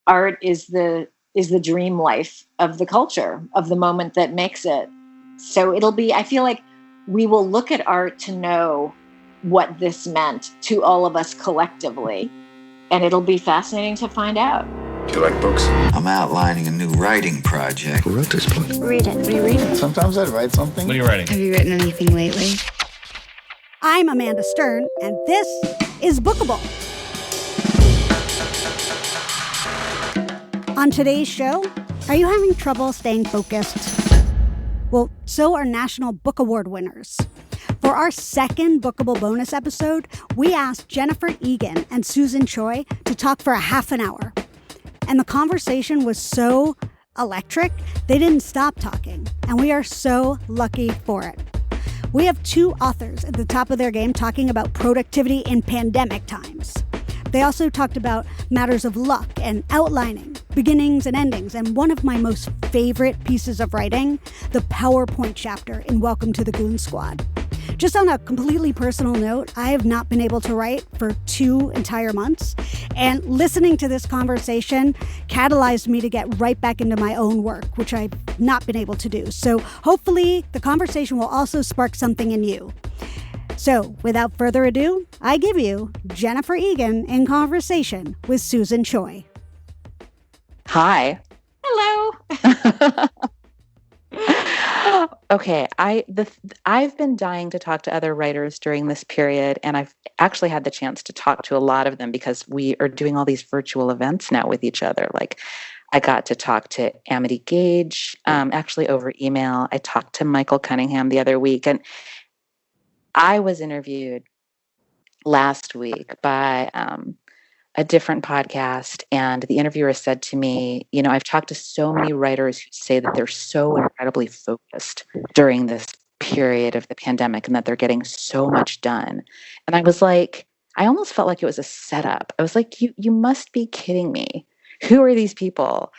art is the dream life of the culture, of the moment that makes it. So it'll be, I feel like we will look at art to know what this meant to all of us collectively. And it'll be fascinating to find out. Do you like books? I'm outlining a new writing project. Who wrote this book? Read it. What are you reading? Sometimes I'd write something. What are you writing? Have you written anything lately? I'm Amanda Stern, and this is Bookable. On today's show, are you having trouble staying focused? Well, so are National Book Award winners. For our second Bookable bonus episode, we asked Jennifer Egan and Susan Choi to talk for a half an hour. And the conversation was so electric, they didn't stop talking. And we are so lucky for it. We have two authors at the top of their game talking about productivity in pandemic times. They also talked about matters of luck and outlining, beginnings and endings, and one of my most favorite pieces of writing, the PowerPoint chapter in Welcome to the Goon Squad. Just on a completely personal note, I have not been able to write for 2 entire months, and listening to this conversation catalyzed me to get right back into my own work, which I've not been able to do. So hopefully the conversation will also spark something in you. So without further ado, I give you Jennifer Egan in conversation with Susan Choi. Hi. Hello. Okay, I've been dying to talk to other writers during this period, and I've actually had the chance to talk to a lot of them because we are doing all these virtual events now with each other. Like, I got to talk to Amity Gage, actually over email. I talked to Michael Cunningham the other week, and I was interviewed last week by a different podcast, and the interviewer said to me, you know, I've talked to so many writers who say that they're so incredibly focused during this period of the pandemic and that they're getting so much done. And I was like, I almost felt like it was a setup. I was like, you must be kidding me. Who are these people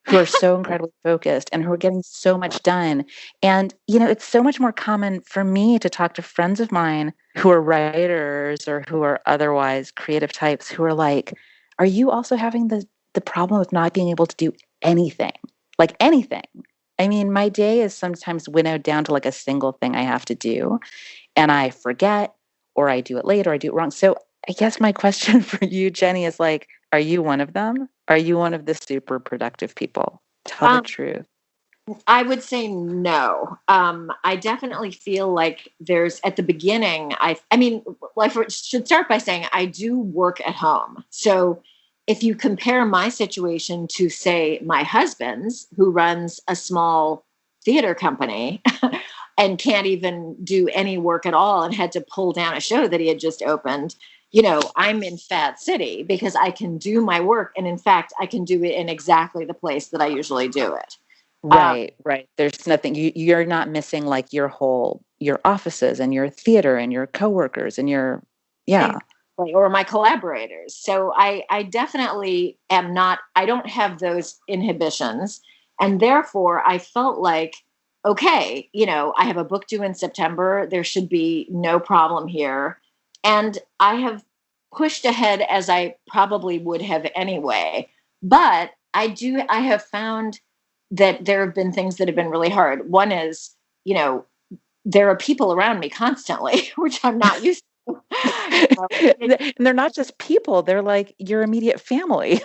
who are so incredibly focused and who are getting so much done? And, you know, it's so much more common for me to talk to friends of mine who are writers or who are otherwise creative types who are like, are you also having the problem of not being able to do anything? Like anything. I mean, my day is sometimes winnowed down to like a single thing I have to do, and I forget, or I do it late, or I do it wrong. So I guess my question for you, Jenny, is like, are you one of them? Are you one of the super productive people? Tell the truth. I would say no. I definitely feel like there's at the beginning. I mean, I should start by saying I do work at home. So if you compare my situation to, say, my husband's, who runs a small theater company and can't even do any work at all and had to pull down a show that he had just opened, you know, I'm in Fat City because I can do my work. And in fact, I can do it in exactly the place that I usually do it. Right. There's nothing, you're not missing like your offices and your theater and your coworkers and your, or my collaborators. So I definitely am not, I don't have those inhibitions. And therefore I felt like, okay, you know, I have a book due in September. There should be no problem here. And I have pushed ahead as I probably would have anyway. But I have found that there have been things that have been really hard. One is, you know, there are people around me constantly, which I'm not used to. And they're not just people, they're like your immediate family.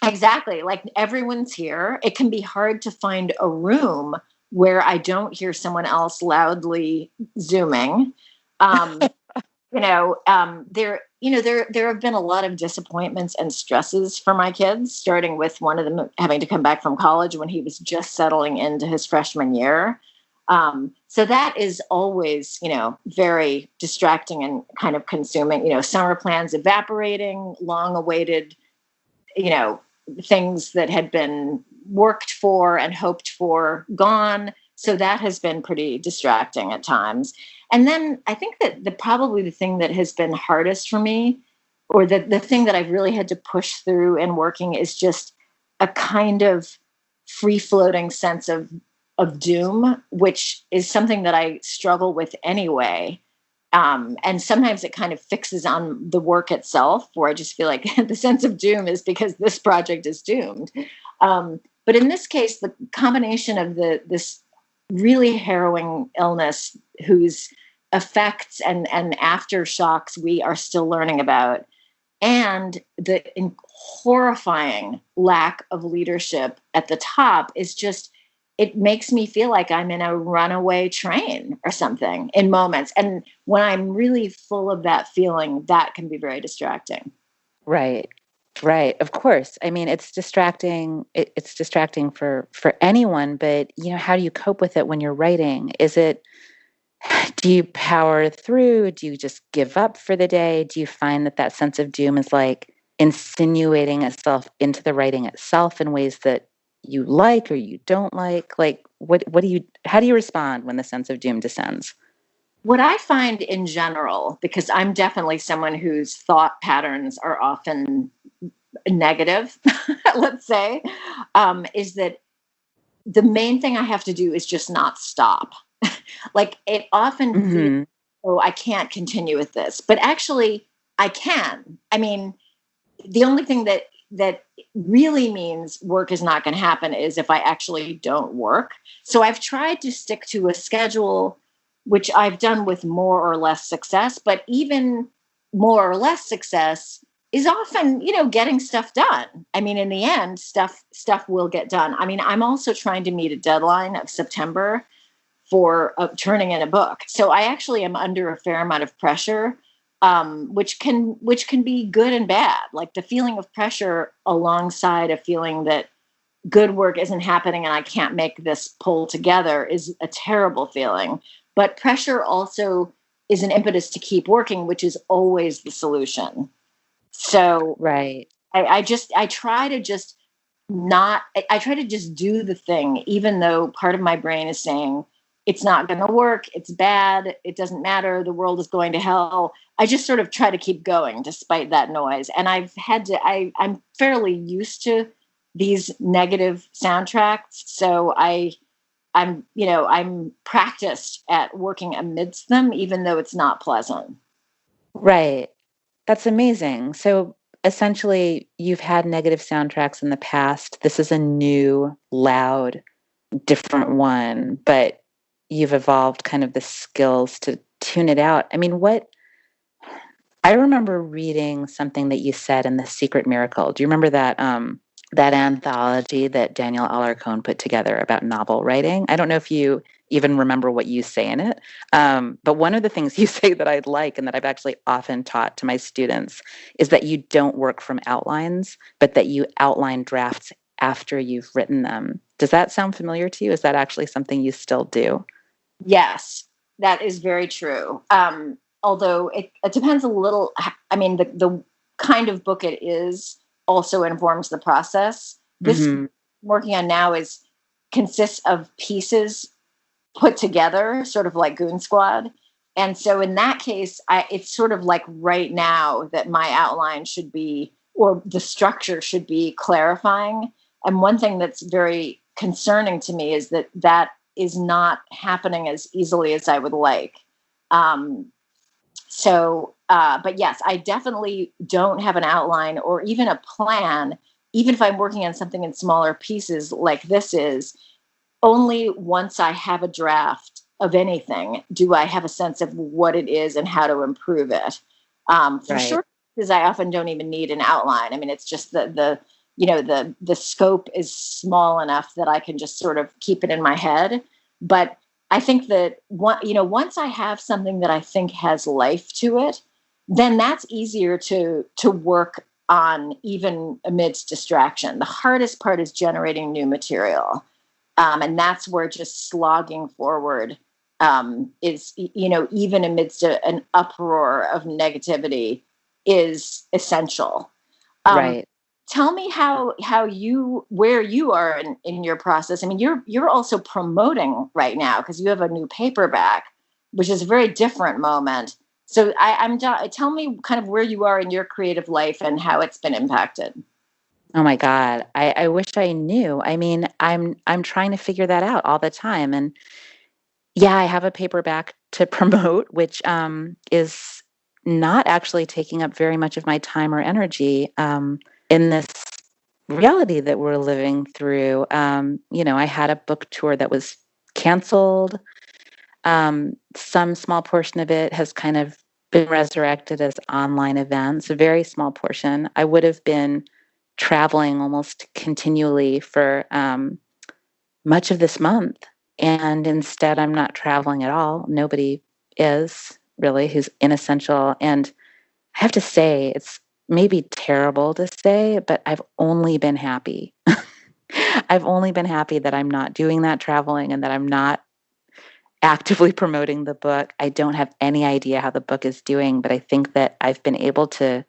Exactly. Like everyone's here. It can be hard to find a room where I don't hear someone else loudly Zooming. There have been a lot of disappointments and stresses for my kids, starting with one of them having to come back from college when he was just settling into his freshman year. So that is always, you know, very distracting and kind of consuming, you know, summer plans evaporating, long awaited, you know, things that had been worked for and hoped for gone. So that has been pretty distracting at times. And then I think that probably the thing that has been hardest for me, or the thing that I've really had to push through in working, is just a kind of free-floating sense of doom, which is something that I struggle with anyway. And sometimes it kind of fixes on the work itself, where I just feel like the sense of doom is because this project is doomed. But in this case, the combination of this really harrowing illness, whose effects and aftershocks we are still learning about, and the horrifying lack of leadership at the top, is just, it makes me feel like I'm in a runaway train or something in moments. And when I'm really full of that feeling, that can be very distracting. Right. Right. Of course. I mean, it's distracting. It's distracting for anyone, but how do you cope with it when you're writing? Do you power through? Do you just give up for the day? Do you find that sense of doom is like insinuating itself into the writing itself in ways that you like or you don't like? Like, how do you respond when the sense of doom descends? What I find in general, because I'm definitely someone whose thought patterns are often negative, let's say, is that the main thing I have to do is just not stop. Like, it often feels, oh, I can't continue with this, but actually I can. I mean, the only thing that really means work is not going to happen is if I actually don't work. So I've tried to stick to a schedule, which I've done with more or less success, but even more or less success is often, getting stuff done. I mean, in the end, stuff will get done. I mean, I'm also trying to meet a deadline of September for turning in a book. So I actually am under a fair amount of pressure, which can be good and bad. Like, the feeling of pressure alongside a feeling that good work isn't happening and I can't make this pull together is a terrible feeling. But pressure also is an impetus to keep working, which is always the solution. So Right. I try to just I try to just do the thing, even though part of my brain is saying it's not going to work, it's bad, it doesn't matter, the world is going to hell. I just sort of try to keep going despite that noise. And I'm fairly used to these negative soundtracks. So I'm practiced at working amidst them, even though it's not pleasant. Right. That's amazing. So essentially, you've had negative soundtracks in the past. This is a new, loud, different one, but you've evolved kind of the skills to tune it out. I mean, I remember reading something that you said in The Secret Miracle. Do you remember that anthology that Daniel Alarcon put together about novel writing? I don't know if you even remember what you say in it. But one of the things you say that I like and that I've actually often taught to my students is that you don't work from outlines, but that you outline drafts after you've written them. Does that sound familiar to you? Is that actually something you still do? Yes, that is very true. Although it depends a little. I mean, the kind of book it is also informs the process. This I'm working on now consists of pieces put together, sort of like Goon Squad. And so in that case, it's sort of like right now that my outline should be, or the structure should be, clarifying. And one thing that's very concerning to me is that is not happening as easily as I would like. But yes, I definitely don't have an outline or even a plan, even if I'm working on something in smaller pieces like this is. Only once I have a draft of anything do I have a sense of what it is and how to improve it. For sure, because I often don't even need an outline. I mean, it's just the scope is small enough that I can just sort of keep it in my head. But I think that once I have something that I think has life to it, then that's easier to work on, even amidst distraction. The hardest part is generating new material. And that's where just slogging forward is, even amidst an uproar of negativity, is essential. Right. Tell me where you are in your process. I mean, you're also promoting right now because you have a new paperback, which is a very different moment. So tell me kind of where you are in your creative life and how it's been impacted. Oh my God. I wish I knew. I mean, I'm trying to figure that out all the time. And yeah, I have a paperback to promote, which is not actually taking up very much of my time or energy in this reality that we're living through. I had a book tour that was canceled. Some small portion of it has kind of been resurrected as online events, a very small portion. I would have been traveling almost continually for much of this month. And instead, I'm not traveling at all. Nobody is really who's inessential. And I have to say, it's maybe terrible to say, but I've only been happy. I've only been happy that I'm not doing that traveling and that I'm not actively promoting the book. I don't have any idea how the book is doing, but I think that I've been able to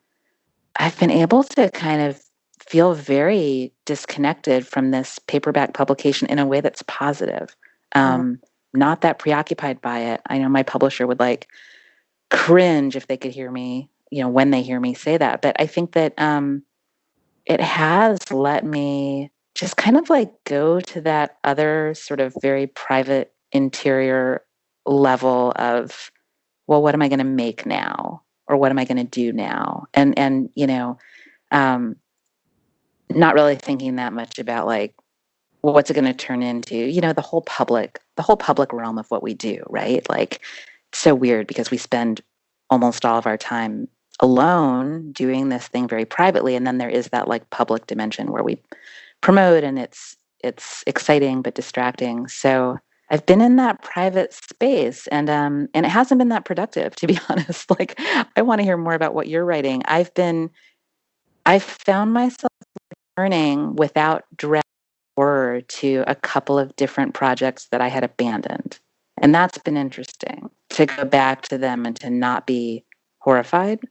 kind of feel very disconnected from this paperback publication in a way that's positive. Not that preoccupied by it. I know my publisher would like cringe if they could hear me, when they hear me say that. But I think that it has let me just kind of like go to that other sort of very private interior level of, well, what am I going to make now? Or what am I going to do now? And not really thinking that much about like, well, what's it going to turn into? The whole public realm of what we do, right? Like, it's so weird because we spend almost all of our time alone doing this thing very privately, and then there is that like public dimension where we promote, and it's exciting but distracting. So I've been in that private space, and it hasn't been that productive, to be honest. Like, I want to hear more about what you're writing. I've found myself returning without dread or to a couple of different projects that I had abandoned. And that's been interesting to go back to them and to not be horrified,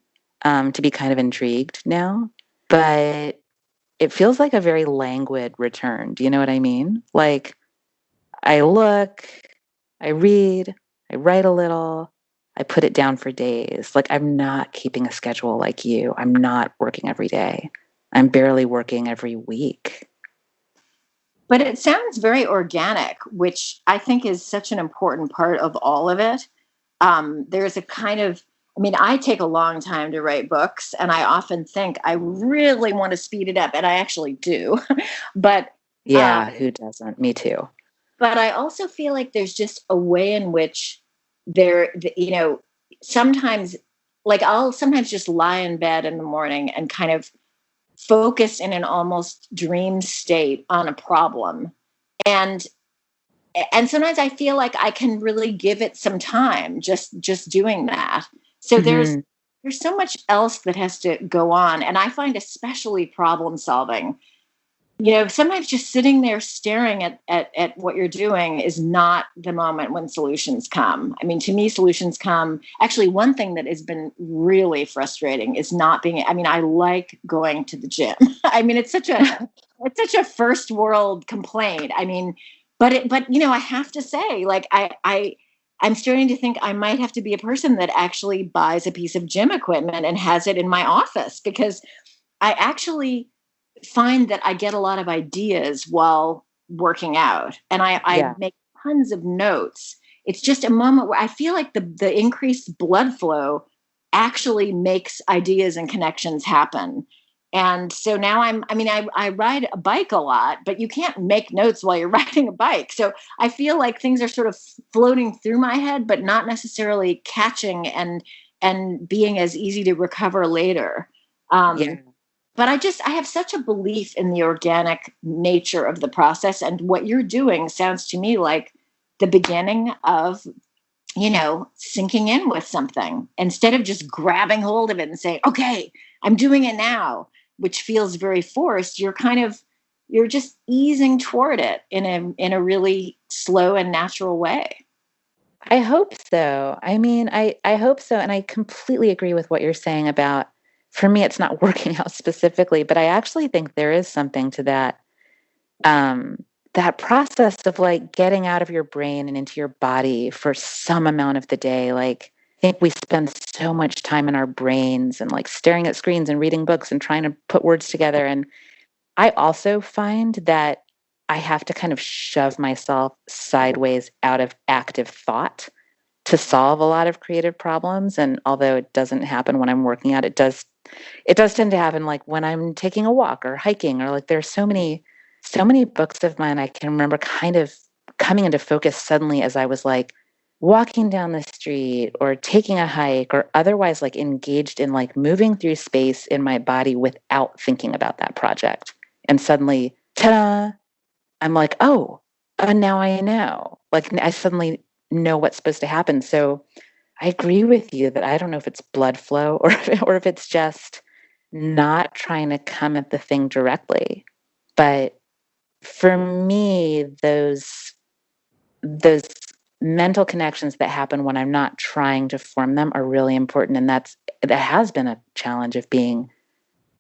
to be kind of intrigued now. But it feels like a very languid return. Do you know what I mean? Like, I look, I read, I write a little, I put it down for days. Like, I'm not keeping a schedule like you. I'm not working every day. I'm barely working every week. But it sounds very organic, which I think is such an important part of all of it. There's a kind of, I take a long time to write books, and I often think I really want to speed it up, and I actually do. But yeah, who doesn't? Me too. But I also feel like there's just a way in which sometimes, like, I'll sometimes just lie in bed in the morning and kind of focus in an almost dream state on a problem. And sometimes I feel like I can really give it some time just doing that. So there's so much else that has to go on. And I find especially problem solving, sometimes just sitting there staring at what you're doing is not the moment when solutions come. To me, solutions come. Actually, one thing that has been really frustrating is not being, I like going to the gym. It's such a first world complaint. But I have to say, like, I'm starting to think I might have to be a person that actually buys a piece of gym equipment and has it in my office, because I actually find that I get a lot of ideas while working out, and I make tons of notes. It's just a moment where I feel like the increased blood flow actually makes ideas and connections happen. And so now I ride a bike a lot, but you can't make notes while you're riding a bike. So I feel like things are sort of floating through my head, but not necessarily catching and being as easy to recover later. But I have such a belief in the organic nature of the process. And what you're doing sounds to me like the beginning of, sinking in with something instead of just grabbing hold of it and saying, okay, I'm doing it now, which feels very forced. You're just easing toward it in a really slow and natural way. I hope so. I hope so. And I completely agree with what you're saying about, for me, it's not working out specifically, but I actually think there is something to that, that process of like getting out of your brain and into your body for some amount of the day. Like, I think we spend so much time in our brains and like staring at screens and reading books and trying to put words together. And I also find that I have to kind of shove myself sideways out of active thought to solve a lot of creative problems. And although it doesn't happen when I'm working out, it does tend to happen like when I'm taking a walk or hiking, or like there's so many books of mine I can remember kind of coming into focus suddenly as I was like walking down the street or taking a hike or otherwise like engaged in like moving through space in my body without thinking about that project. And suddenly, ta-da, I'm like, oh, now I know. Like I suddenly know what's supposed to happen. So I agree with you that I don't know if it's blood flow or if it's just not trying to come at the thing directly. But for me, those mental connections that happen when I'm not trying to form them are really important. And that has been a challenge of being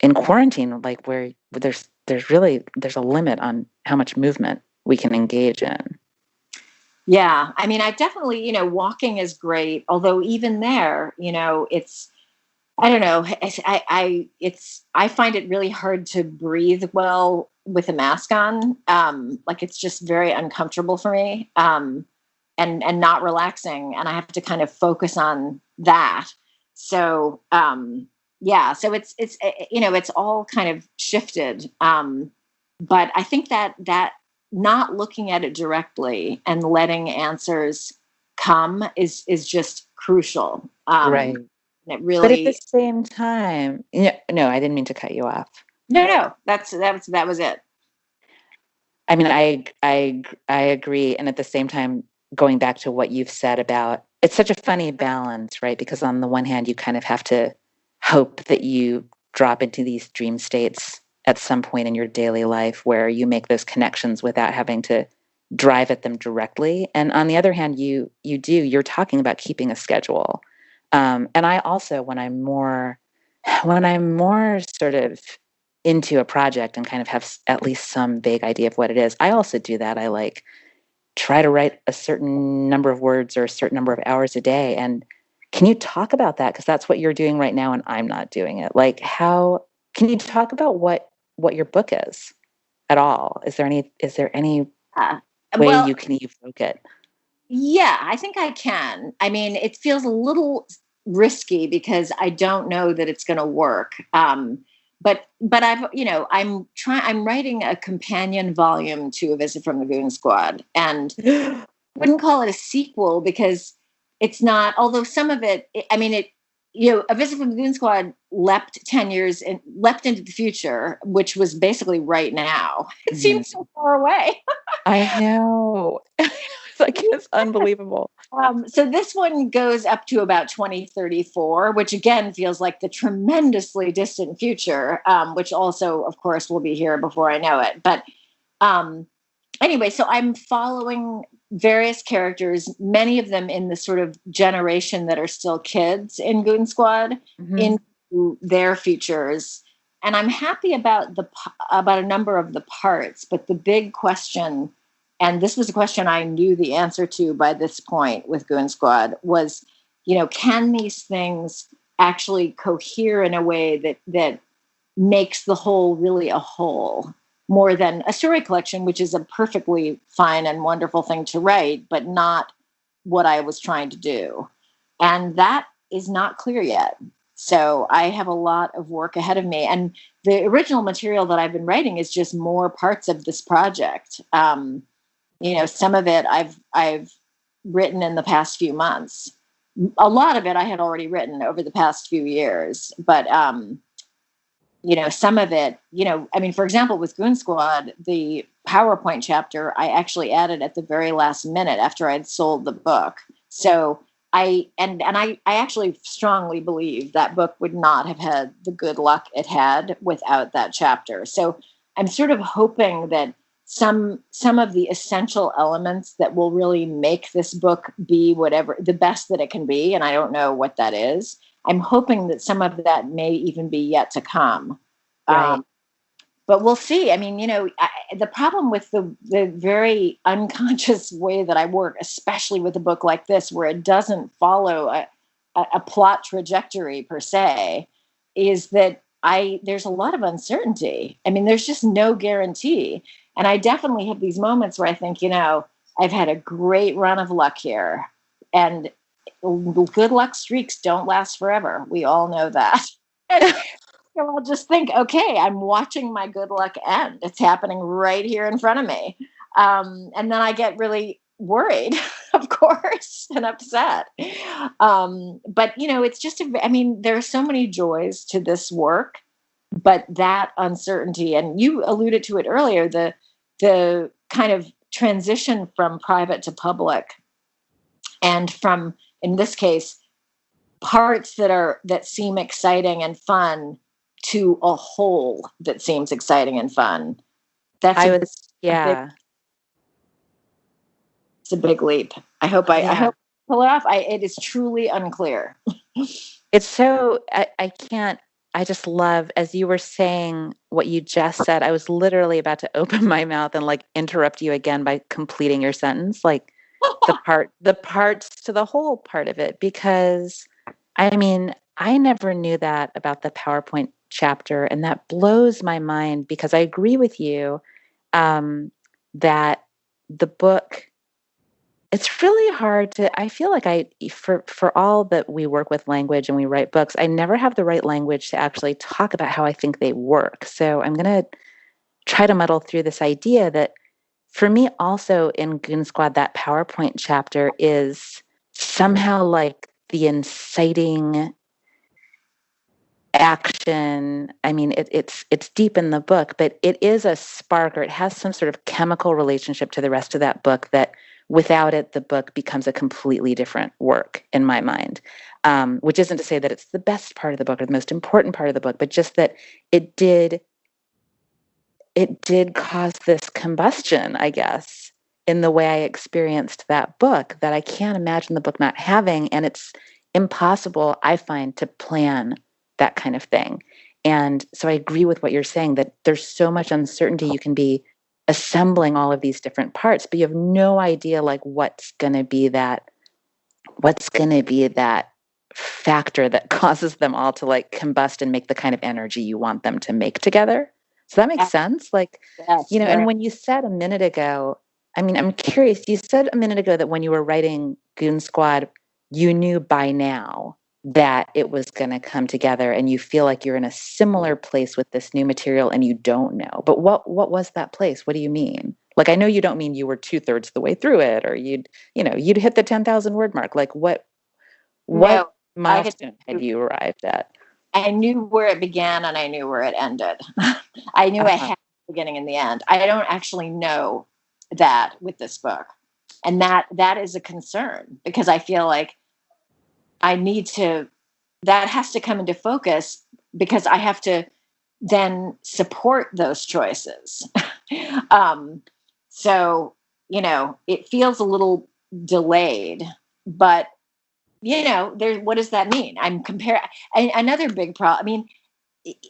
in quarantine, like where there's a limit on how much movement we can engage in. Yeah. I mean, I definitely, walking is great. Although even there, I don't know. I find it really hard to breathe well with a mask on. Like it's just very uncomfortable for me. And not relaxing. And I have to kind of focus on that. So, yeah, so it's all kind of shifted. But I think that not looking at it directly and letting answers come is just crucial. Right. It really, but at the same time, no, I didn't mean to cut you off. No, that was it. I mean, I agree. And at the same time, going back to what you've said about, it's such a funny balance, right? Because on the one hand, you kind of have to hope that you drop into these dream states at some point in your daily life where you make those connections without having to drive at them directly. And on the other hand, you're talking about keeping a schedule. And I also, when I'm more sort of into a project and kind of have at least some vague idea of what it is, I also do that. I like try to write a certain number of words or a certain number of hours a day. And can you talk about that? Because that's what you're doing right now and I'm not doing it. Like how can you talk about what your book is at all? Is there any way you can evoke it? Yeah, I think I can. I mean, it feels a little risky because I don't know that it's going to work. But I'm writing a companion volume to A Visit from the Goon Squad, and wouldn't call it a sequel because it's not, although some of it, A Visit from the Goon Squad leapt 10 years and leapt into the future, which was basically right now. It seems so far away. I know. It's unbelievable. So this one goes up to about 2034, which again feels like the tremendously distant future, which also, of course, will be here before I know it. But anyway, so I'm following various characters, many of them in the sort of generation that are still kids in Goon Squad, into their futures. And I'm happy about a number of the parts, but the big question, and this was a question I knew the answer to by this point with Goon Squad, was, can these things actually cohere in a way that makes the whole really a whole, more than a story collection, which is a perfectly fine and wonderful thing to write, but not what I was trying to do. And that is not clear yet. So I have a lot of work ahead of me. And the original material that I've been writing is just more parts of this project. Some of it I've written in the past few months. A lot of it I had already written over the past few years, but some of it, for example, with Goon Squad, the PowerPoint chapter I actually added at the very last minute after I'd sold the book. So I actually strongly believe that book would not have had the good luck it had without that chapter. So I'm sort of hoping that some of the essential elements that will really make this book be whatever the best that it can be, and I don't know what that is. I'm hoping that some of that may even be yet to come. Right. But we'll see. I mean, the problem with the very unconscious way that I work, especially with a book like this, where it doesn't follow a plot trajectory per se, is that there's a lot of uncertainty. I mean, there's just no guarantee. And I definitely have these moments where I think, I've had a great run of luck here. And good luck streaks don't last forever. We all know that. So I'll just think, okay, I'm watching my good luck end. It's happening right here in front of me. And then I get really worried, of course, and upset. But, it's just, there are so many joys to this work, but that uncertainty, and you alluded to it earlier, the kind of transition from private to public, and from, in this case, parts that seem exciting and fun to a whole that seems exciting and fun. It's a big leap. I hope I pull it off. It is truly unclear. It's so, I just love, as you were saying what you just said, I was literally about to open my mouth and like interrupt you again by completing your sentence, like the parts to the whole part of it, because I never knew that about the PowerPoint chapter, and that blows my mind, because I agree with you that the book, it's really hard to, I feel like for all that we work with language and we write books, I never have the right language to actually talk about how I think they work. So I'm going to try to muddle through this idea that for me also in Goon Squad, that PowerPoint chapter is somehow like the inciting action. It's deep in the book, but it is a spark, or it has some sort of chemical relationship to the rest of that book that without it, the book becomes a completely different work in my mind, which isn't to say that it's the best part of the book or the most important part of the book, but just that it did cause this combustion, I guess, in the way I experienced that book that I can't imagine the book not having. And it's impossible, I find, to plan that kind of thing. And so I agree with what you're saying, that there's so much uncertainty. You can be assembling all of these different parts, but you have no idea like what's going to be that factor that causes them all to like combust and make the kind of energy you want them to make together. Does that make sense? Like, and when you said a minute ago, I'm curious, you said a minute ago that when you were writing Goon Squad, you knew by now that it was going to come together, and you feel like you're in a similar place with this new material and you don't know. But what was that place? What do you mean? Like, I know you don't mean you were 2/3 the way through it, or you'd hit the 10,000 word mark. Like what milestone had you arrived at? I knew where it began and I knew where it ended. I knew I had the beginning and the end. I don't actually know that with this book. And that is a concern, because I feel like that has to come into focus, because I have to then support those choices. So, it feels a little delayed, but what does that mean? I'm comparing another big problem.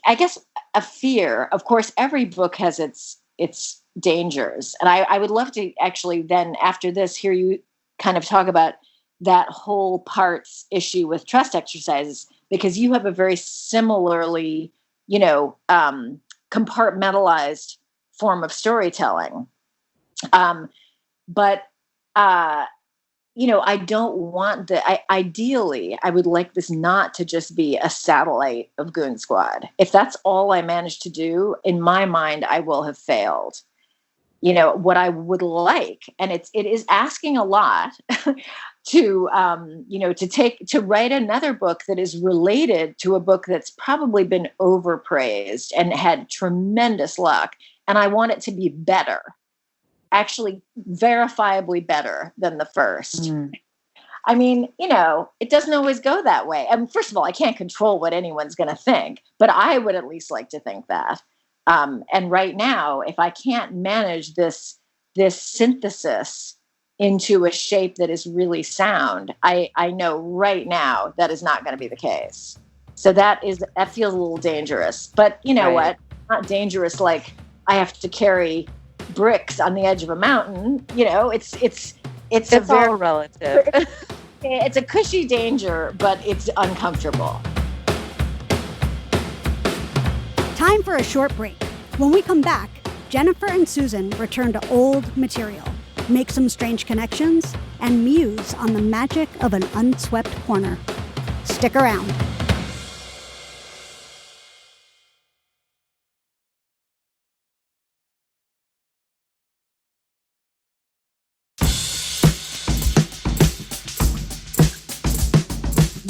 I guess a fear, of course, every book has its dangers. And I would love to actually then after this, hear you kind of talk about that whole parts issue with trust exercises, because you have a very similarly, compartmentalized form of storytelling. But I don't want ideally, I would like this not to just be a satellite of Goon Squad. If that's all I manage to do, in my mind, I will have failed. What I would like, and it is asking a lot to write another book that is related to a book that's probably been overpraised and had tremendous luck. And I want it to be better, actually verifiably better than the first. It doesn't always go that way. First of all, I can't control what anyone's going to think, but I would at least like to think that. And right now, if I can't manage this synthesis into a shape that is really sound, I know right now that is not going to be the case. So that feels a little dangerous. But you know what? Not dangerous like I have to carry bricks on the edge of a mountain. It's all relative. It's a cushy danger, but it's uncomfortable. Time for a short break. When we come back, Jennifer and Susan return to old material, make some strange connections, and muse on the magic of an unswept corner. Stick around.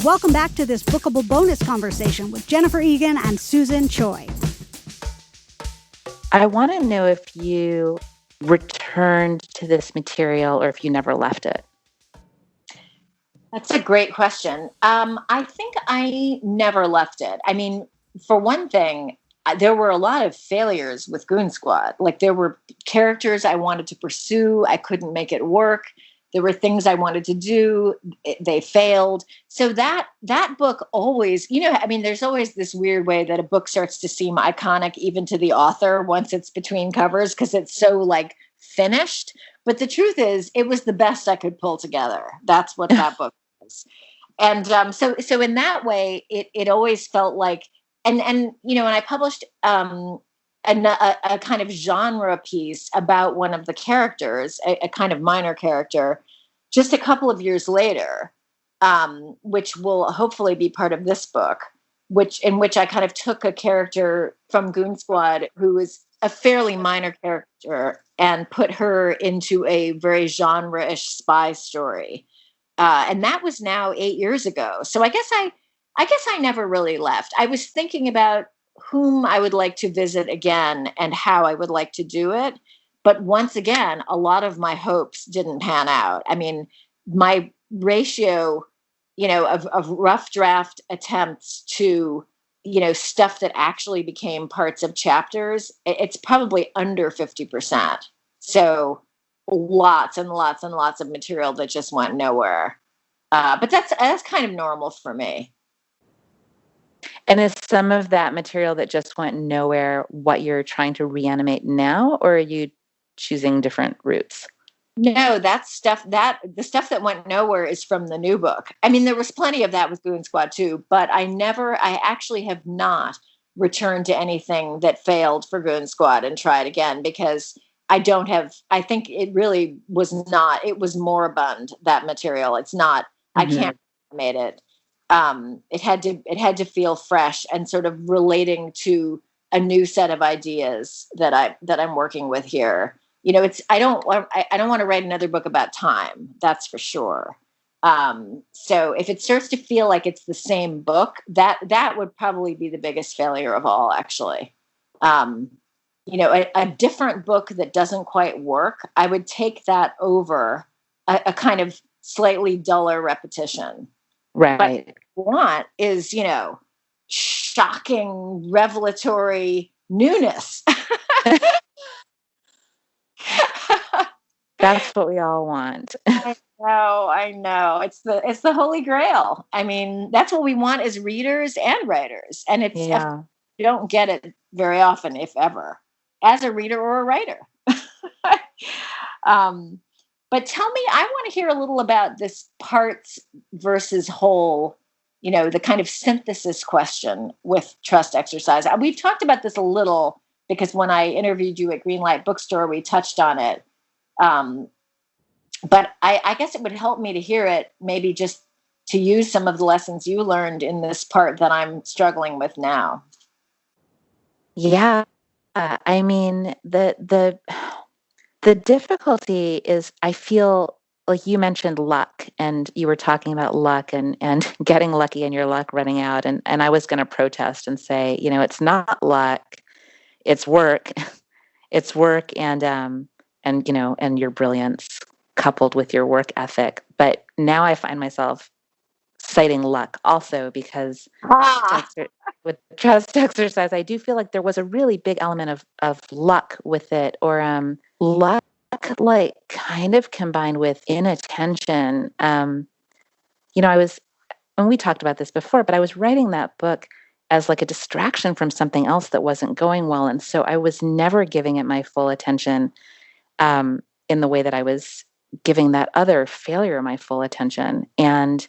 Welcome back to this Bookable bonus conversation with Jennifer Egan and Susan Choi. I want to know if you returned to this material or if you never left it. That's a great question. I think I never left it. I mean, for one thing, there were a lot of failures with Goon Squad. Like, there were characters I wanted to pursue. I couldn't make it work. There were things I wanted to do. They failed. So that book always, I mean, there's always this weird way that a book starts to seem iconic even to the author once it's between covers because it's so like finished. But the truth is, it was the best I could pull together. That's what that book was. And so in that way, it always felt like, and I published a kind of genre piece about one of the characters, a kind of minor character, just a couple of years later, which will hopefully be part of this book, in which I kind of took a character from Goon Squad who was a fairly minor character and put her into a very genre-ish spy story. And that was now 8 years ago. So I guess I never really left. I was thinking about whom I would like to visit again and how I would like to do it. But once again, a lot of my hopes didn't pan out. I mean, my ratio, of rough draft attempts to, stuff that actually became parts of chapters, it's probably under 50%. So lots and lots and lots of material that just went nowhere. But that's kind of normal for me. And is some of that material that just went nowhere what you're trying to reanimate now, or are you choosing different routes? No, the stuff that went nowhere is from the new book. I mean, there was plenty of that with Goon Squad too, but I actually have not returned to anything that failed for Goon Squad and tried again because I think it really was not, it was moribund, that material. It's not, I can't animate it. It had to feel fresh and sort of relating to a new set of ideas that I'm working with here. I don't want to write another book about time. That's for sure. So if it starts to feel like it's the same book, that would probably be the biggest failure of all, actually. A different book that doesn't quite work, I would take that over a kind of slightly duller repetition. Right. But what I want is, shocking, revelatory newness. That's what we all want. I know. It's the Holy Grail. I mean, that's what we want as readers and writers. And you don't get it very often, if ever, as a reader or a writer. But tell me, I want to hear a little about this parts versus whole, the kind of synthesis question with trust exercise. We've talked about this a little because when I interviewed you at Greenlight Bookstore, we touched on it. But I guess it would help me to hear it, maybe just to use some of the lessons you learned in this part that I'm struggling with now. Yeah. I mean, the difficulty is, I feel like you mentioned luck, and you were talking about luck and getting lucky and your luck running out. And I was going to protest and say, it's not luck, it's work. It's work and your brilliance coupled with your work ethic. But now I find myself citing luck also because with trust exercise, I do feel like there was a really big element of luck with it, or luck like kind of combined with inattention. And we talked about this before, but I was writing that book as like a distraction from something else that wasn't going well. And so I was never giving it my full attention in the way that I was giving that other failure my full attention. And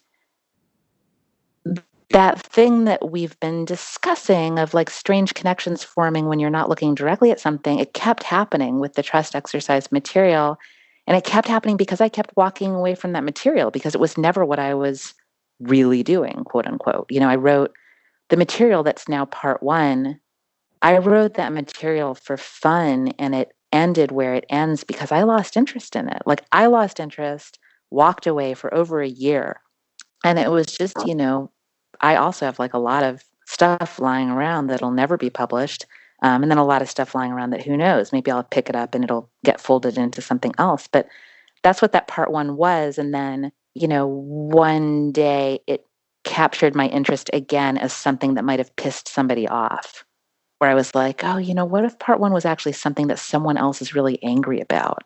that thing that we've been discussing of like strange connections forming when you're not looking directly at something, it kept happening with the trust exercise material. And it kept happening because I kept walking away from that material because it was never what I was really doing, quote unquote. I wrote the material that's now part one. I wrote that material for fun, and it ended where it ends because I lost interest in it. Like, I lost interest, walked away for over a year. And it was just, I also have like a lot of stuff lying around that'll never be published. And then a lot of stuff lying around that who knows, maybe I'll pick it up and it'll get folded into something else. But that's what that part one was. And then, one day it captured my interest again as something that might have pissed somebody off, where I was like, oh, what if part one was actually something that someone else is really angry about?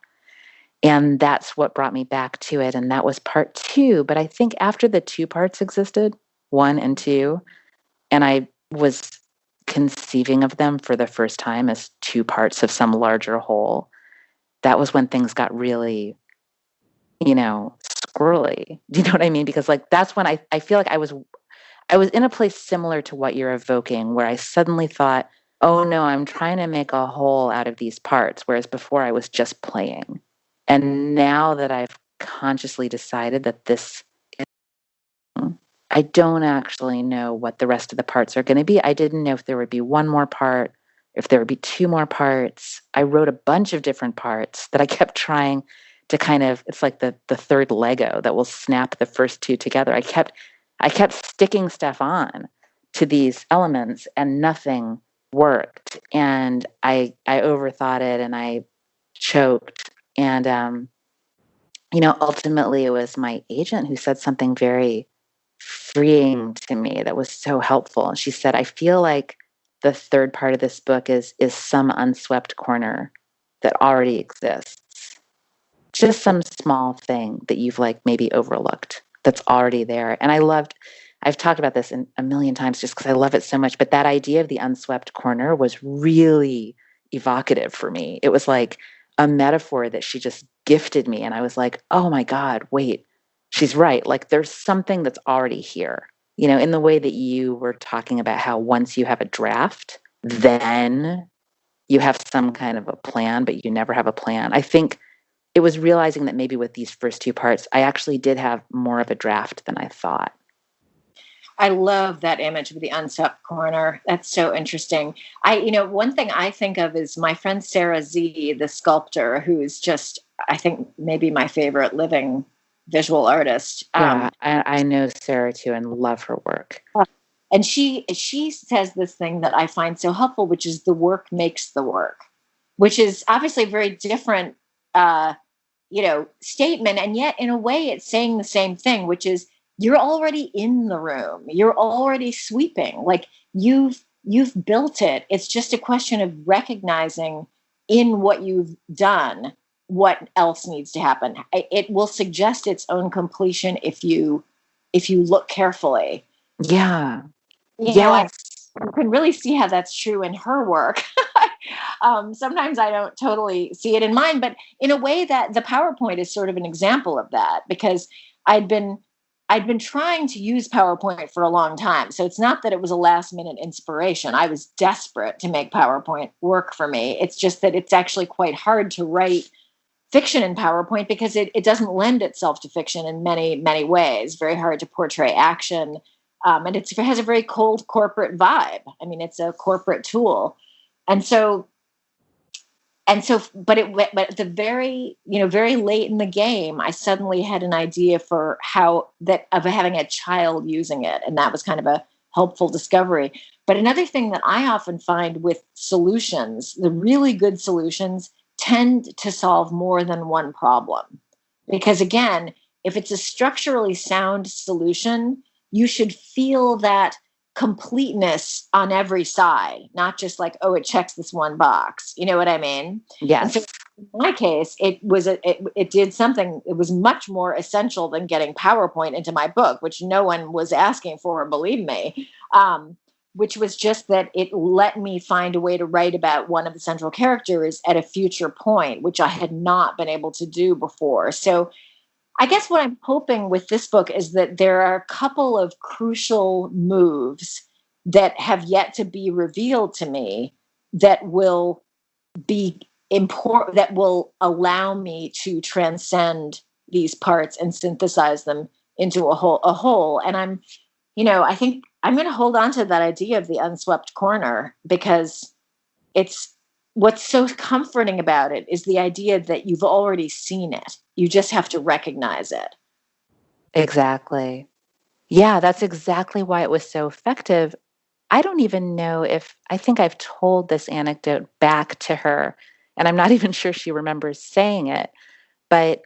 And that's what brought me back to it. And that was part two. But I think after the two parts existed, one and two, and I was conceiving of them for the first time as two parts of some larger whole, that was when things got really, squirrely. Do you know what I mean? Because like, that's when I feel like I was in a place similar to what you're evoking, where I suddenly thought, oh no, I'm trying to make a whole out of these parts. Whereas before I was just playing. And now that I've consciously decided that this is, I don't actually know what the rest of the parts are going to be. I didn't know if there would be one more part, if there would be two more parts. I wrote a bunch of different parts that I kept trying to kind of, it's like the third Lego that will snap the first two together. I kept sticking stuff on to these elements and nothing worked. And I overthought it and I choked. And, ultimately it was my agent who said something very freeing to me that was so helpful. And she said, I feel like the third part of this book is some unswept corner that already exists. Just some small thing that you've like maybe overlooked that's already there. And I've talked about this a million times just because I love it so much. But that idea of the unswept corner was really evocative for me. It was like a metaphor that she just gifted me. And I was like, oh my God, wait, she's right. Like there's something that's already here, in the way that you were talking about how once you have a draft, then you have some kind of a plan, but you never have a plan. I think it was realizing that maybe with these first two parts, I actually did have more of a draft than I thought. I love that image of the unswept corner. That's so interesting. One thing I think of is my friend Sarah Z, the sculptor, who is just, I think, maybe my favorite living visual artist. Yeah, I know Sarah too and love her work. And she says this thing that I find so helpful, which is the work makes the work, which is obviously a very different, statement. And yet in a way it's saying the same thing, which is you're already in the room. You're already sweeping. Like you've built it. It's just a question of recognizing in what you've done what else needs to happen. It will suggest its own completion if you look carefully. Yeah. You can really see how that's true in her work. Sometimes I don't totally see it in mine, but in a way that the PowerPoint is sort of an example of that, because I'd been trying to use PowerPoint for a long time. So it's not that it was a last minute inspiration. I was desperate to make PowerPoint work for me. It's just that it's actually quite hard to write fiction in PowerPoint because it doesn't lend itself to fiction in many, many ways. Very hard to portray action. And it has a very cold corporate vibe. I mean, it's a corporate tool. But at the very late in the game, I suddenly had an idea of having a child using it. And that was kind of a helpful discovery. But another thing that I often find with solutions, the really good solutions tend to solve more than one problem. Because again, if it's a structurally sound solution, you should feel that completeness on every side, not just like, oh, it checks this one box. You know what I mean? Yes. And so in my case, it did something. It was much more essential than getting PowerPoint into my book, which no one was asking for, believe me. Which was just that it let me find a way to write about one of the central characters at a future point, which I had not been able to do before. So I guess what I'm hoping with this book is that there are a couple of crucial moves that have yet to be revealed to me that will be that will allow me to transcend these parts and synthesize them into a whole. And I think I'm going to hold on to that idea of the unswept corner, because it's what's so comforting about it is the idea that you've already seen it. You just have to recognize it. Exactly. Yeah, that's exactly why it was so effective. I don't even know if I think I've told this anecdote back to her, and I'm not even sure she remembers saying it, but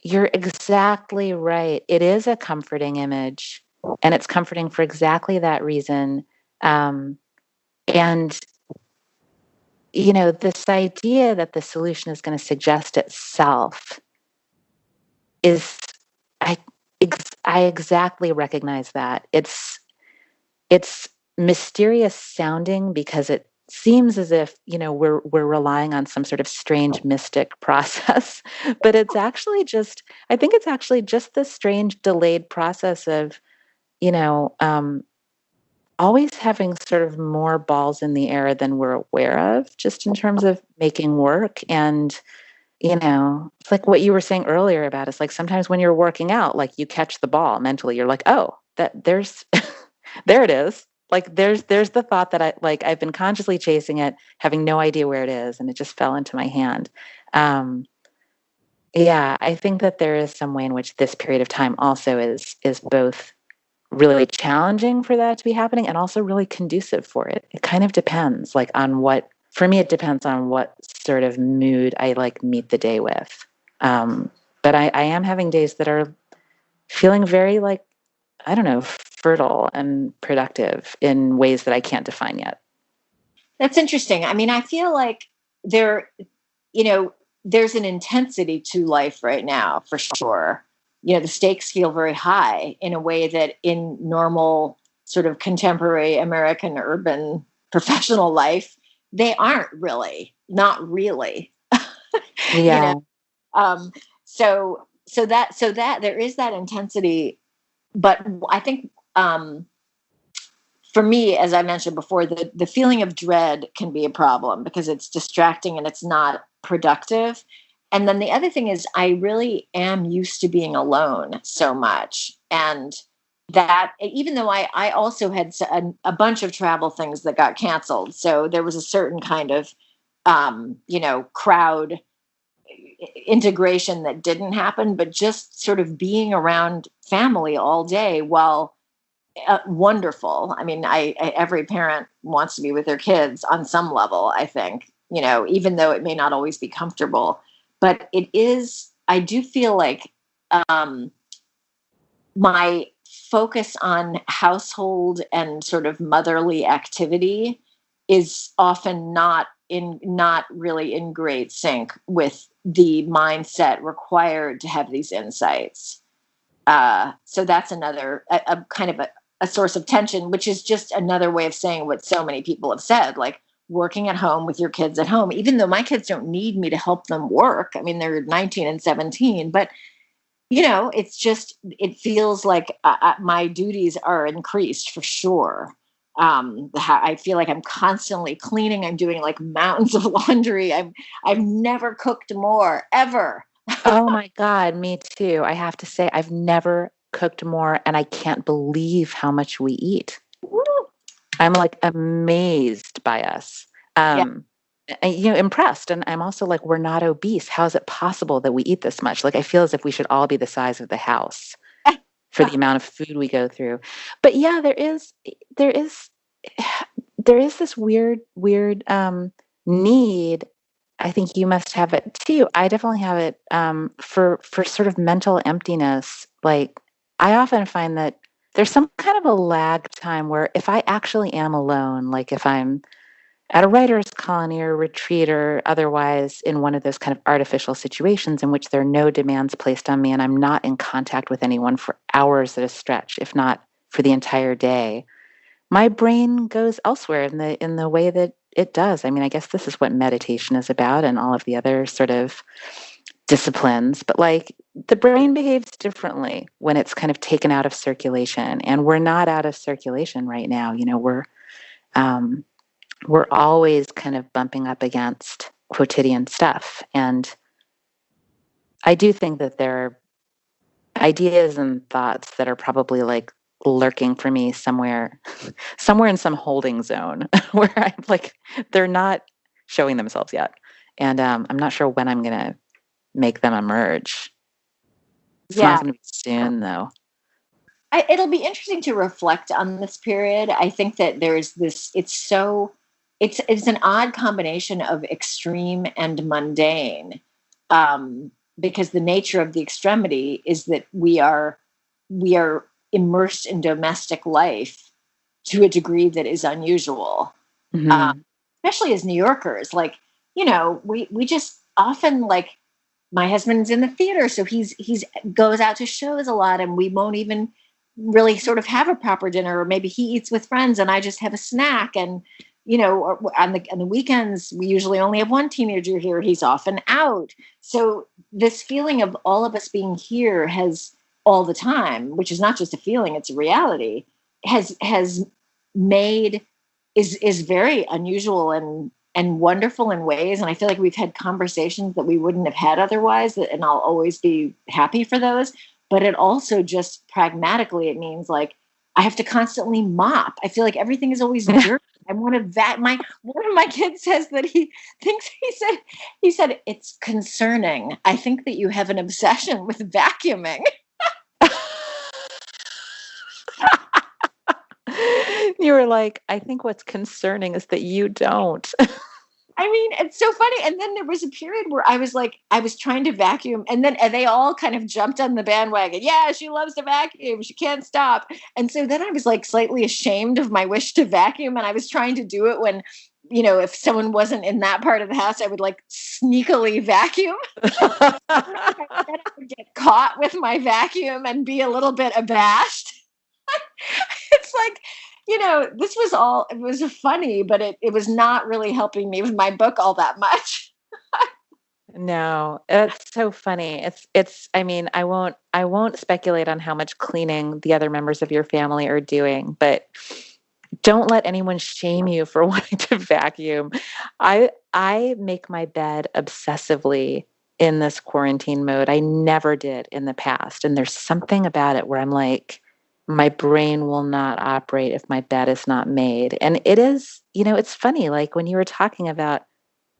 you're exactly right. It is a comforting image, and it's comforting for exactly that reason. And, this idea that the solution is going to suggest itself is, I, I exactly recognize that. It's mysterious sounding because it seems as if we're relying on some sort of strange mystic process, but it's actually just I think it's actually just the strange delayed process of you know um, always having sort of more balls in the air than we're aware of, just in terms of making work. And it's like what you were saying earlier about it's like sometimes when you're working out, like you catch the ball mentally, you're like, oh, that there's there it is. Like there's the thought that I've been consciously chasing it, having no idea where it is, and it just fell into my hand. Um, yeah, I think that there is some way in which this period of time also is both really challenging for that to be happening and also really conducive for it. It kind of depends, like on what for me, it depends on what sort of mood I like meet the day with. But I am having days that are feeling very like, I don't know, fertile and productive in ways that I can't define yet. That's interesting. I mean, I feel like there, you know, there's an intensity to life right now for sure. The stakes feel very high in a way that in normal sort of contemporary American urban professional life, they aren't really, not really. you Yeah. know, so that there is that intensity, but I think for me, as I mentioned before, the feeling of dread can be a problem because it's distracting and it's not productive. And then the other thing is, I really am used to being alone so much. And that, even though I also had a bunch of travel things that got canceled. So there was a certain kind of, crowd integration that didn't happen, but just sort of being around family all day while wonderful. I mean, every parent wants to be with their kids on some level, I think, even though it may not always be comfortable. But it is, I do feel like um, my focus on household and sort of motherly activity is often not really in great sync with the mindset required to have these insights. So that's another a kind of a source of tension, which is just another way of saying what so many people have said, like working at home with your kids at home, even though my kids don't need me to help them work. I mean, they're 19 and 17, but it's just, it feels like my duties are increased for sure. I feel like I'm constantly cleaning. I'm doing like mountains of laundry. I've never cooked more ever. Oh my God, me too. I have to say, I've never cooked more, and I can't believe how much we eat. I'm like amazed by us. Yeah. And, impressed. And I'm also like, we're not obese. How is it possible that we eat this much? Like, I feel as if we should all be the size of the house for the amount of food we go through. But yeah, there is, there is this weird need. I think you must have it too. I definitely have it for sort of mental emptiness. Like, I often find that there's some kind of a lag time where if I actually am alone, like if I'm at a writer's colony or retreat or otherwise in one of those kind of artificial situations in which there are no demands placed on me and I'm not in contact with anyone for hours at a stretch, if not for the entire day, my brain goes elsewhere in the way that it does. I mean, I guess this is what meditation is about and all of the other sort of disciplines, but like the brain behaves differently when it's kind of taken out of circulation, and we're not out of circulation right now. We're always kind of bumping up against quotidian stuff. And I do think that there are ideas and thoughts that are probably like lurking for me somewhere in some holding zone where I'm like, they're not showing themselves yet. And I'm not sure when I'm going to make them emerge. It's not going to be soon, though. It'll be interesting to reflect on this period. I think that there's this, it's an odd combination of extreme and mundane, because the nature of the extremity is that we are immersed in domestic life to a degree that is unusual, especially as New Yorkers. Like, we just often, like, my husband's in the theater, so he's goes out to shows a lot, and we won't even really sort of have a proper dinner, or maybe he eats with friends and I just have a snack. And on the weekends we usually only have one teenager here, he's often out. So this feeling of all of us being here has all the time, which is not just a feeling, it's a reality, has made is very unusual and wonderful in ways. And I feel like we've had conversations that we wouldn't have had otherwise, and I'll always be happy for those. But it also just pragmatically, it means like I have to constantly mop. I feel like everything is always dirty. I'm one of my kids says that he said it's concerning. I think that you have an obsession with vacuuming. You were like, I think what's concerning is that you don't. I mean, it's so funny. And then there was a period where I was trying to vacuum, and then they all kind of jumped on the bandwagon. Yeah, she loves to vacuum. She can't stop. And so then I was like slightly ashamed of my wish to vacuum. And I was trying to do it when, if someone wasn't in that part of the house, I would like sneakily vacuum. Then I would get caught with my vacuum and be a little bit abashed. It's like, it was funny, but it was not really helping me with my book all that much. No, it's so funny. I mean, I won't speculate on how much cleaning the other members of your family are doing, but don't let anyone shame you for wanting to vacuum. I make my bed obsessively in this quarantine mode. I never did in the past. And there's something about it where I'm like, my brain will not operate if my bed is not made. And it is, it's funny, like when you were talking about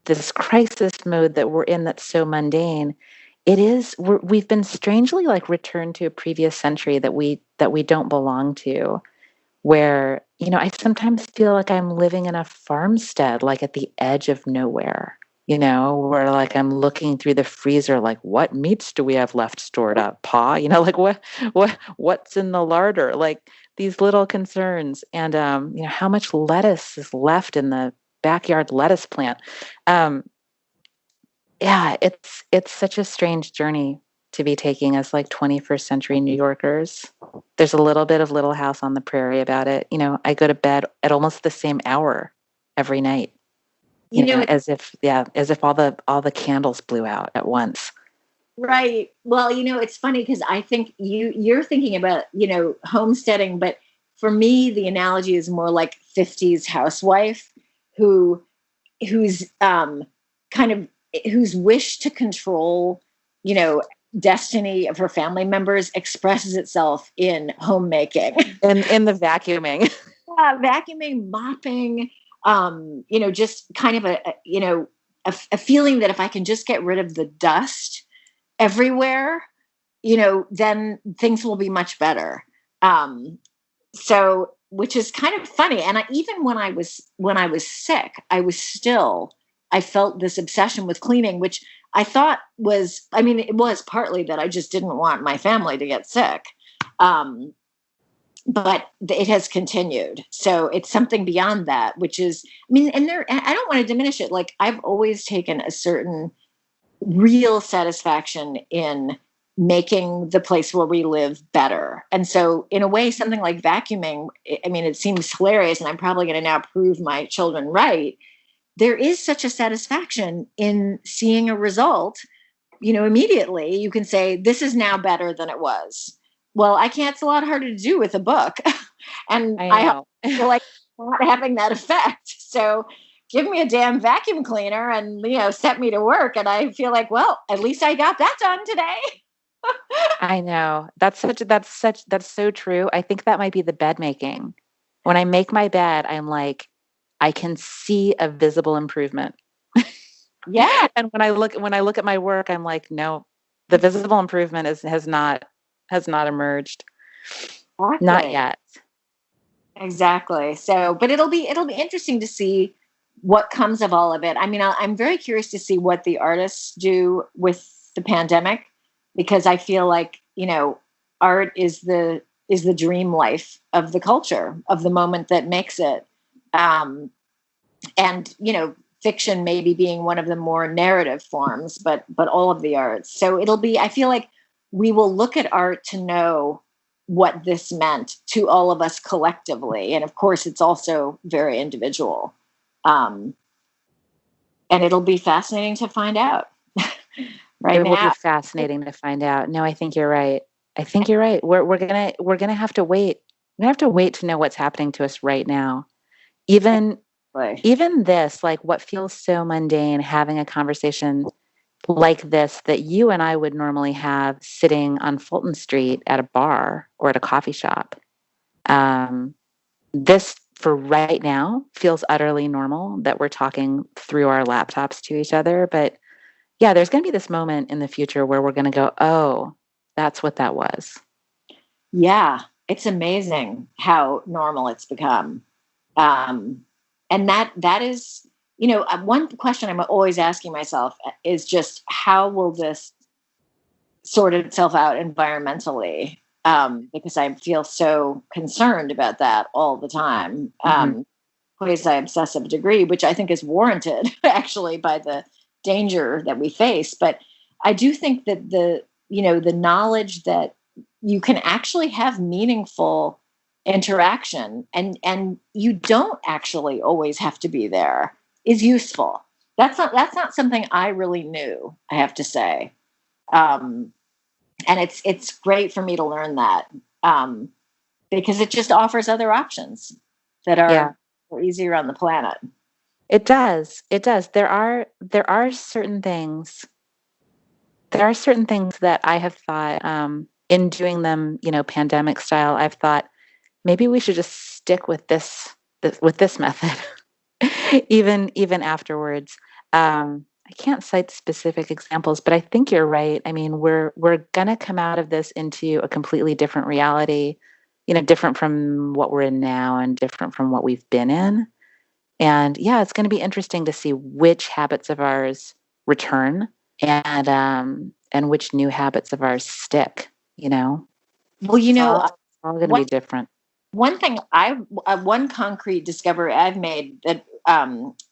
this crisis mode that we're in that's so mundane, we've been strangely like returned to a previous century that we don't belong to, where, I sometimes feel like I'm living in a farmstead, like at the edge of nowhere. Where like I'm looking through the freezer, like what meats do we have left stored up, Pa? Like what's in the larder? Like these little concerns, and how much lettuce is left in the backyard lettuce plant. Yeah, it's such a strange journey to be taking as like 21st century New Yorkers. There's a little bit of Little House on the Prairie about it. I go to bed at almost the same hour every night. As if all the candles blew out at once. Right. Well, it's funny because I think you're thinking about, homesteading, but for me, the analogy is more like 50s housewife whose wish to control, destiny of her family members expresses itself in homemaking. And in the vacuuming. Yeah, vacuuming, mopping, just kind of a feeling that if I can just get rid of the dust everywhere, then things will be much better. So, which is kind of funny. And even when I was sick, I felt this obsession with cleaning, which I thought it was partly that I just didn't want my family to get sick. But it has continued. So it's something beyond that, which is, I don't want to diminish it. Like I've always taken a certain real satisfaction in making the place where we live better. And so in a way, something like vacuuming, it seems hilarious, and I'm probably going to now prove my children right. There is such a satisfaction in seeing a result, immediately. You can say, this is now better than it was. Well, it's a lot harder to do with a book. And I feel like not having that effect. So give me a damn vacuum cleaner and, set me to work. And I feel like, well, at least I got that done today. I know. That's so true. I think that might be the bed making. When I make my bed, I'm like, I can see a visible improvement. Yeah. And when I look at my work, I'm like, no, the visible improvement has not emerged. Exactly. Not yet. Exactly. So, but it'll be interesting to see what comes of all of it. I mean, I'm very curious to see what the artists do with the pandemic, because I feel like, art is the dream life of the culture, of the moment that makes it. And, fiction maybe being one of the more narrative forms, but all of the arts. So I feel like we will look at art to know what this meant to all of us collectively. And of course, it's also very individual. And it'll be fascinating to find out. Right It will now. be fascinating to find out. No, I think you're right. We're gonna have to wait. We have to wait to know what's happening to us right now. Even this, like what feels so mundane, having a conversation like this that you and I would normally have sitting on Fulton Street at a bar or at a coffee shop. This for right now feels utterly normal that we're talking through our laptops to each other. But yeah, there's going to be this moment in the future where we're going to go, oh, that's what that was. Yeah, it's amazing how normal it's become. And that is, one question I'm always asking myself is just how will this sort itself out environmentally? Because I feel so concerned about that all the time, quasi-obsessive degree, which I think is warranted actually by the danger that we face. But I do think that the knowledge that you can actually have meaningful interaction and you don't actually always have to be there is useful. That's not something I really knew, I have to say. And it's great for me to learn that, because it just offers other options that are easier on the planet. It does. There are certain things. There are certain things that I have thought, in doing them, pandemic style, I've thought maybe we should just stick with this method, even afterwards. I can't cite specific examples, but I think you're right. I mean, we're gonna come out of this into a completely different reality, different from what we're in now and different from what we've been in. And yeah, it's going to be interesting to see which habits of ours return and which new habits of ours stick. Well, it's all going to be different. One thing one concrete discovery I've made that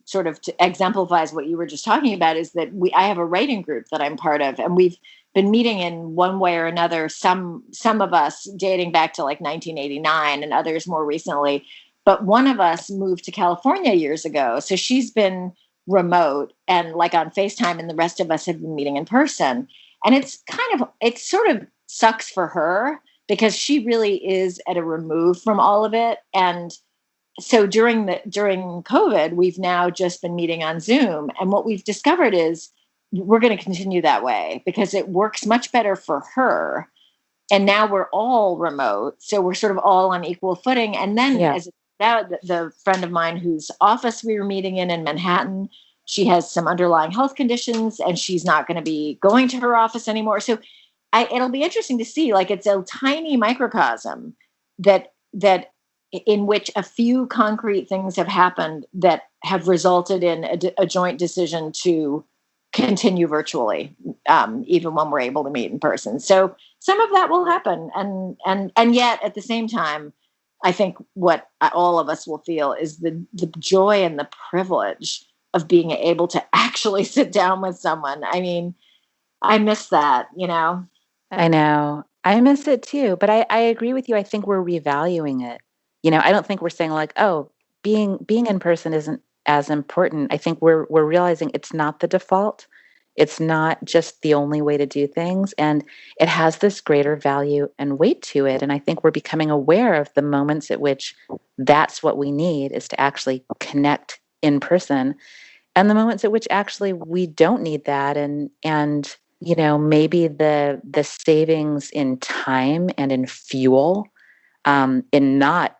sort of exemplifies what you were just talking about is that I have a writing group that I'm part of, and we've been meeting in one way or another. Some of us dating back to like 1989, and others more recently. But one of us moved to California years ago, so she's been remote and like on FaceTime, and the rest of us have been meeting in person. And it sort of sucks for her because she really is at a remove from all of it. And so during COVID, we've now just been meeting on Zoom. And what we've discovered is we're going to continue that way because it works much better for her. And now we're all remote. So we're sort of all on equal footing. And then as now the friend of mine whose office we were meeting in Manhattan, she has some underlying health conditions and she's not going to be going to her office anymore. So it'll be interesting to see, like, it's a tiny microcosm that in which a few concrete things have happened that have resulted in a joint decision to continue virtually, even when we're able to meet in person. So some of that will happen. And yet at the same time, I think what all of us will feel is the joy and the privilege of being able to actually sit down with someone. I mean, I miss that, I know. I miss it too, but I agree with you. I think we're revaluing it. I don't think we're saying like, oh, being in person isn't as important. I think we're realizing it's not the default. It's not just the only way to do things, and it has this greater value and weight to it. And I think we're becoming aware of the moments at which that's what we need, is to actually connect in person, and the moments at which actually we don't need that. And maybe the savings in time and in fuel, in not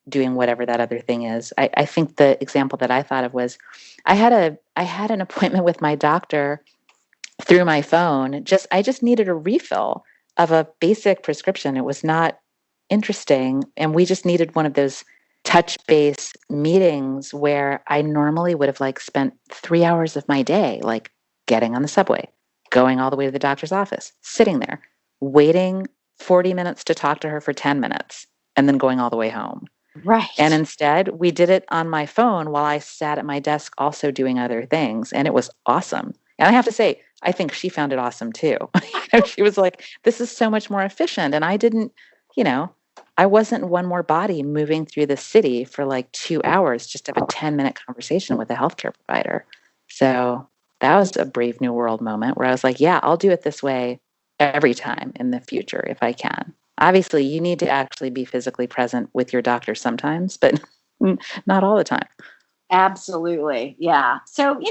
doing whatever that other thing is. I think the example that I thought of was I had an appointment with my doctor through my phone. I just needed a refill of a basic prescription. It was not interesting. And we just needed one of those touch base meetings where I normally would have spent 3 hours of my day, getting on the subway, going all the way to the doctor's office, sitting there, waiting 40 minutes to talk to her for 10 minutes, and then going all the way home. Right. And instead, we did it on my phone while I sat at my desk also doing other things. And it was awesome. And I have to say, I think she found it awesome too. She was like, this is so much more efficient. And I didn't, I wasn't one more body moving through the city for 2 hours just to have a 10-minute conversation with a healthcare provider. So that was a brave new world moment where I was like, yeah, I'll do it this way every time in the future if I can. Obviously, you need to actually be physically present with your doctor sometimes, but not all the time. Absolutely. Yeah. So,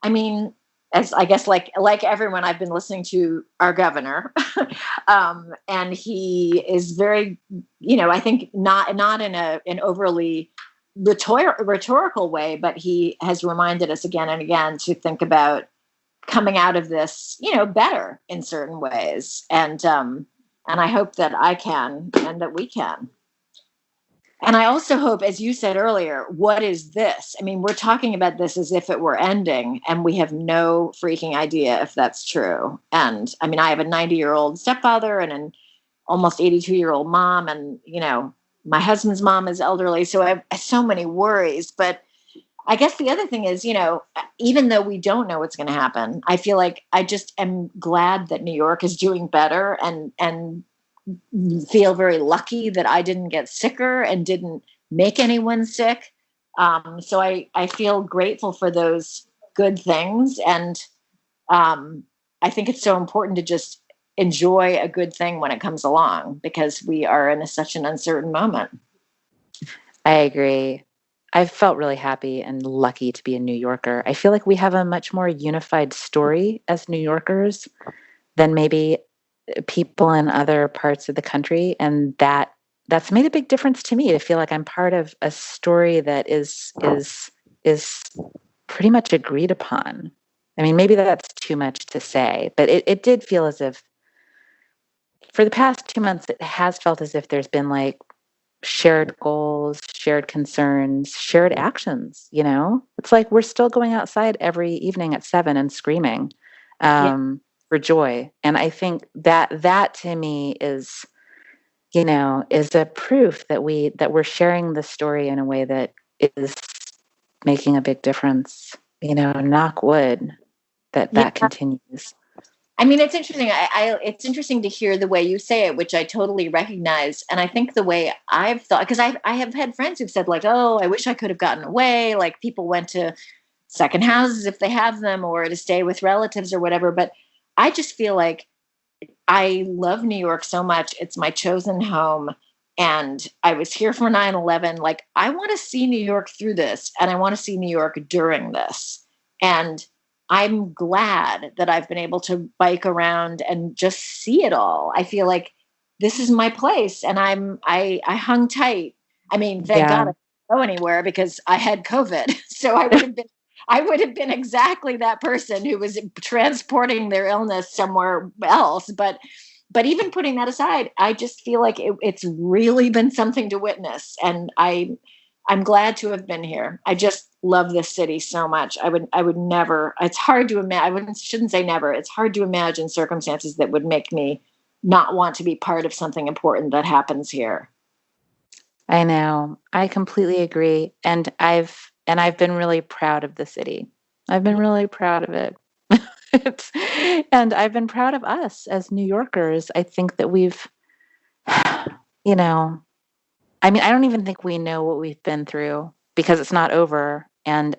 I mean, as I guess like everyone, I've been listening to our governor, and he is very, I think not in an overly rhetorical way, but he has reminded us again and again to think about coming out of this, better in certain ways. And I hope that I can and that we can. And I also hope, as you said earlier, what is this? I mean, we're talking about this as if it were ending, and we have no freaking idea if that's true. And I mean, I have a 90-year-old stepfather and an almost 82-year-old mom, and, my husband's mom is elderly. So I have so many worries. But I guess the other thing is, even though we don't know what's going to happen, I feel like I just am glad that New York is doing better, and feel very lucky that I didn't get sicker and didn't make anyone sick. So I feel grateful for those good things. And I think it's so important to just enjoy a good thing when it comes along, because we are in such an uncertain moment. I agree. I've felt really happy and lucky to be a New Yorker. I feel like we have a much more unified story as New Yorkers than maybe people in other parts of the country. And that's made a big difference to me to feel like I'm part of a story that is pretty much agreed upon. I mean, maybe that's too much to say, but it did feel as if for the past 2 months, it has felt as if there's been shared goals, shared concerns, shared actions. It's like we're still going outside every evening at 7 and screaming for joy. And I think that to me is a proof that we're sharing the story in a way that is making a big difference. Knock wood that continues. I mean, it's interesting. It's interesting to hear the way you say it, which I totally recognize. And I think the way I've thought, because I have had friends who've said oh, I wish I could have gotten away. Like people went to second houses if they have them, or to stay with relatives or whatever. But I just feel like I love New York so much. It's my chosen home. And I was here for 9/11. Like, I want to see New York through this, and I want to see New York during this. And I'm glad that I've been able to bike around and just see it all. I feel like this is my place, and I hung tight. I mean, thank God I didn't go anywhere because I had COVID. So I would have been exactly that person who was transporting their illness somewhere else. But even putting that aside, I just feel like it's really been something to witness, and I'm glad to have been here. I just love this city so much. I would never, it's hard to imagine, shouldn't say never. It's hard to imagine circumstances that would make me not want to be part of something important that happens here. I know. I completely agree. And I've been really proud of the city. I've been really proud of it. And I've been proud of us as New Yorkers. I think that we've, I mean, I don't even think we know what we've been through because it's not over. And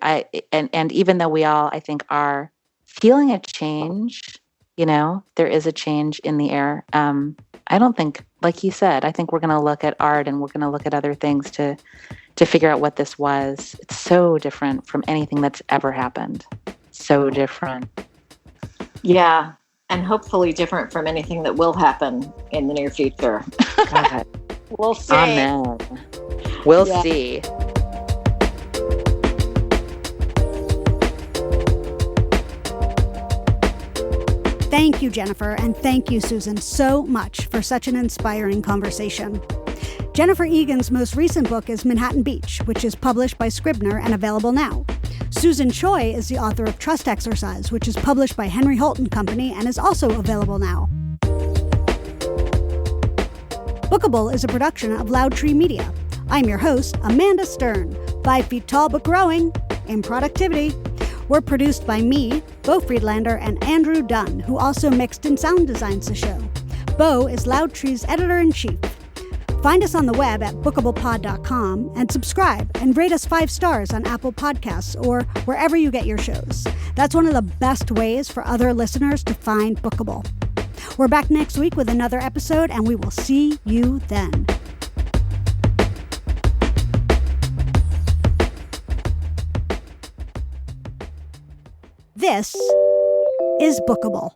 even though we all, I think, are feeling a change, there is a change in the air. I don't think, like you said, I think we're going to look at art and we're going to look at other things to to figure out what this was. It's so different from anything that's ever happened. So different. Yeah. And hopefully different from anything that will happen in the near future. God. We'll see. Amen. We'll see. Thank you, Jennifer, and thank you, Susan, so much for such an inspiring conversation. Jennifer Egan's most recent book is Manhattan Beach, which is published by Scribner and available now. Susan Choi is the author of Trust Exercise, which is published by Henry Holt & Company and is also available now. Bookable is a production of Loud Tree Media. I'm your host, Amanda Stern, 5 feet tall but growing in productivity. We're produced by me, Bo Friedlander, and Andrew Dunn, who also mixed and sound designs the show. Bo is Loud Tree's editor-in-chief. Find us on the web at bookablepod.com and subscribe and rate us 5 stars on Apple Podcasts or wherever you get your shows. That's one of the best ways for other listeners to find Bookable. We're back next week with another episode, and we will see you then. This is Bookable.